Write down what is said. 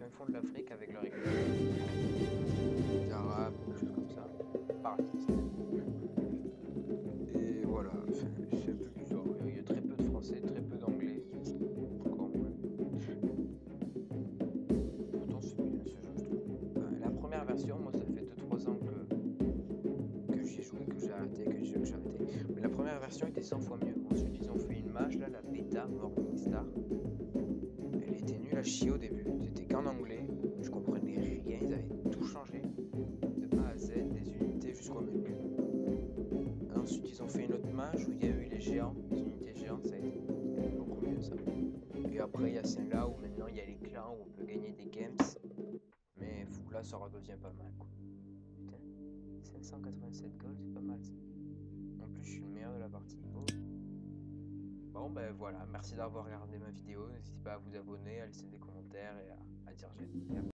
fin fond de l'Afrique avec leur équipe. Des Arabes, des choses comme ça. Pareil. Et voilà, c'est un peu bizarre. Il y a très peu de français, très peu d'anglais. Encore moins. Pourtant, c'est bien ce jeu, je trouve. La première version, moi, ça fait 2-3 ans que j'y ai joué, que j'ai arrêté, que j'ai arrêté. Mais la première version était 100 fois mieux. Ensuite, ils ont fait une mage, là, la bêta Morningstar. Elle était nulle à chier au début. C'était qu'en anglais. Je comprenais rien. Ils avaient tout changé. De A à Z, des unités jusqu'au menu. Ensuite, ils ont fait une autre mage où il y a eu les géants, les unités géantes. Ça a été beaucoup mieux, ça. Et après, il y a celle-là où maintenant il y a les clans où on peut gagner des games. Mais là, ça redevient pas mal, quoi. Putain, 587 gold, c'est pas mal, ça. En plus, je suis le meilleur de la partie. Oh. Bon, ben voilà, merci d'avoir regardé ma vidéo. N'hésitez pas à vous abonner, à laisser des commentaires et à dire j'aime.